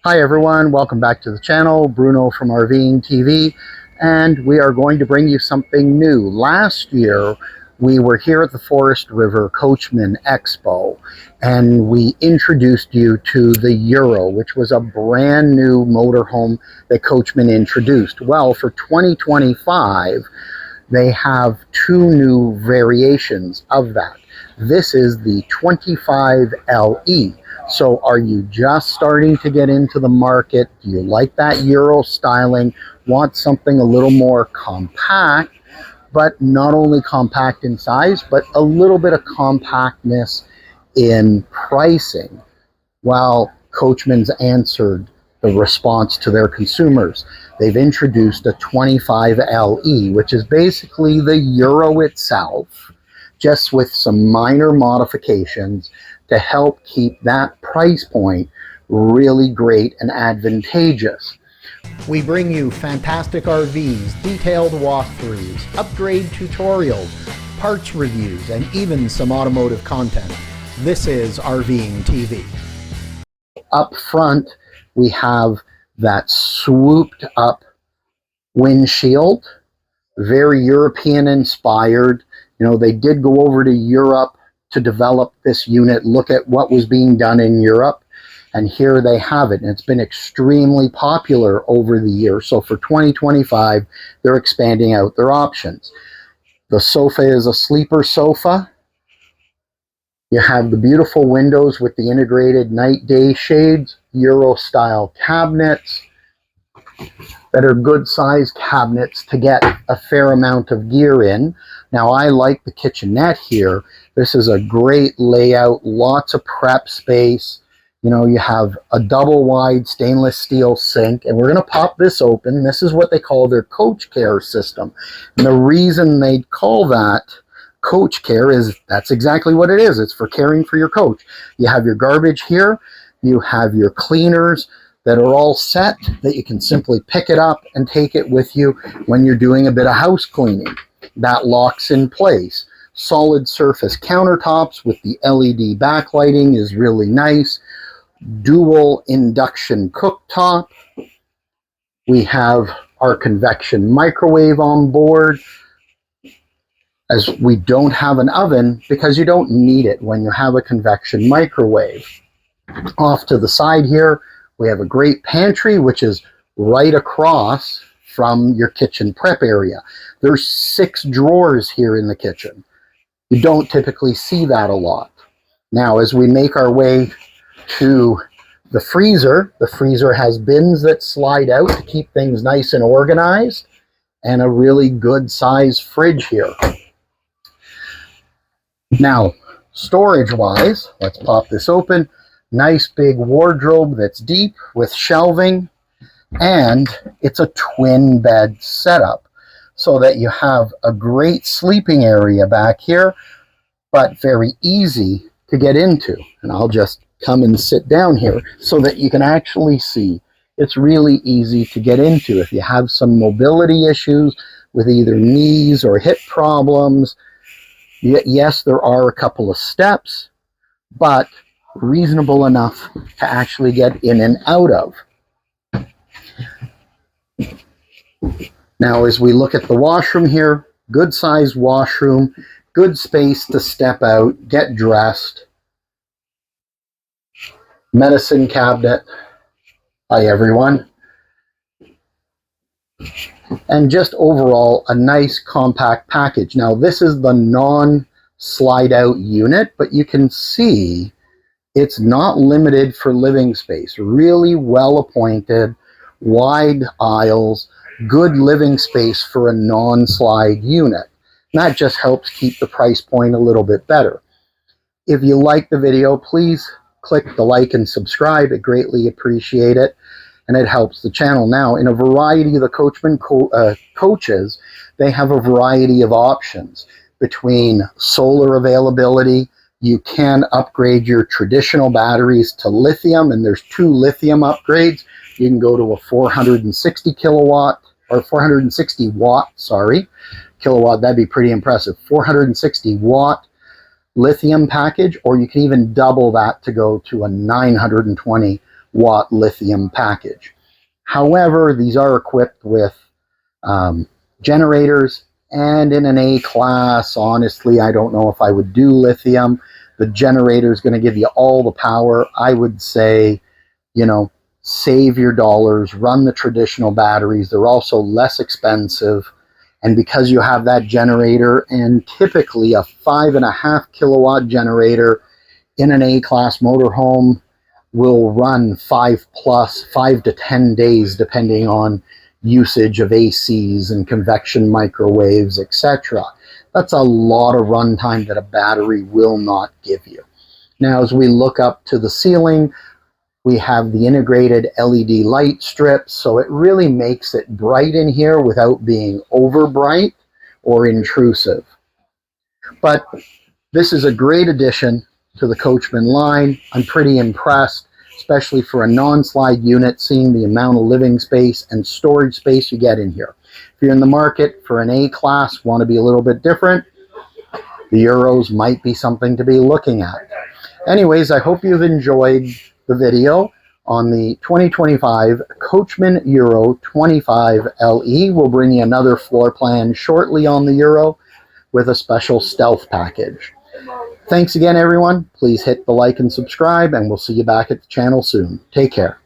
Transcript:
Hi everyone, welcome back to the channel. Bruno from RVing TV, and we are going to bring you something new. Last year we were here at the Forest River Coachmen Expo and we introduced you to the Euro, which was a brand new motorhome that Coachmen introduced. Well, for 2025 they have two new variations of that. This is the 25LE. So are you just starting to get into the market? Do you like that Euro styling? Want something a little more compact, but not only compact in size, but a little bit of compactness in pricing? Well, Coachmen's answered the response to their consumers. They've introduced a 25LE, which is basically the Euro itself, just with some minor modifications to help keep that price point really great and advantageous. We bring you fantastic RVs, detailed walkthroughs, upgrade tutorials, parts reviews, and even some automotive content. This is RVing TV. Up front, we have that swooped up windshield, very European inspired. You know, they did go over to Europe to develop this unit, look at what was being done in Europe, and here they have it. And it's been extremely popular over the years. So for 2025, they're expanding out their options. The sofa is a sleeper sofa. You have the beautiful windows with the integrated night-day shades, Euro-style cabinets that are good-sized cabinets to get a fair amount of gear in. Now, I like the kitchenette here. This is a great layout, lots of prep space. You know, you have a double-wide stainless steel sink, and we're going to pop this open. This is what they call their Coach Care system. And the reason they call that Coach Care is that's exactly what it is. It's for caring for your coach. You have your garbage here. You have your cleaners that are all set that you can simply pick it up and take it with you when you're doing a bit of house cleaning. That locks in place. Solid surface countertops with the LED backlighting is really nice. Dual induction cooktop. We have our convection microwave on board, as we don't have an oven because you don't need it when you have a convection microwave. Off to the side here, we have a great pantry, which is right across from your kitchen prep area. There's 6 drawers here in the kitchen. You don't typically see that a lot. Now, as we make our way to the freezer has bins that slide out to keep things nice and organized, and a really good size fridge here. Now, storage-wise, let's pop this open. Nice big wardrobe that's deep with shelving, and it's a twin bed setup so that you have a great sleeping area back here, but very easy to get into. And I'll just come and sit down here so that you can actually see it's really easy to get into. If you have some mobility issues with either knees or hip problems, yes, there are a couple of steps, but reasonable enough to actually get in and out of. Now, as we look at the washroom here, good sized washroom, good space to step out, get dressed. Medicine cabinet. Hi, everyone. And just overall, a nice compact package. Now, this is the non-slide out unit, but you can see it's not limited for living space. Really well appointed, wide aisles, good living space for a non-slide unit. And that just helps keep the price point a little bit better. If you like the video, please click the like and subscribe. I greatly appreciate it, and it helps the channel. Now, in a variety of the Coachmen coaches, they have a variety of options between solar availability. You can upgrade your traditional batteries to lithium, and there's 2 lithium upgrades. You can go to a 460 kilowatt, or 460 watt, kilowatt, that'd be pretty impressive. 460 watt lithium package, or you can even double that to go to a 920 watt lithium package. However, these are equipped with generators, and in an A class, honestly, I don't know if I would do lithium. The generator is going to give you all the power. I would say, you know, save your dollars, run the traditional batteries. They're also less expensive. And because you have that generator, and typically a 5.5 kilowatt generator in an A-class motorhome will run 5 to 10 days, depending on usage of ACs and convection microwaves, etc. That's a lot of runtime that a battery will not give you. Now, as we look up to the ceiling, we have the integrated LED light strips, so it really makes it bright in here without being over bright or intrusive. But this is a great addition to the Coachmen line. I'm pretty impressed, especially for a non-slide unit, seeing the amount of living space and storage space you get in here. If you're in the market for an A-class, want to be a little bit different, the Euros might be something to be looking at. Anyways, I hope you've enjoyed the video on the 2025 Coachmen Euro 25 LE. We'll bring you another floor plan shortly on the Euro with a special stealth package. Thanks again, everyone. Please hit the like and subscribe, and we'll see you back at the channel soon. Take care.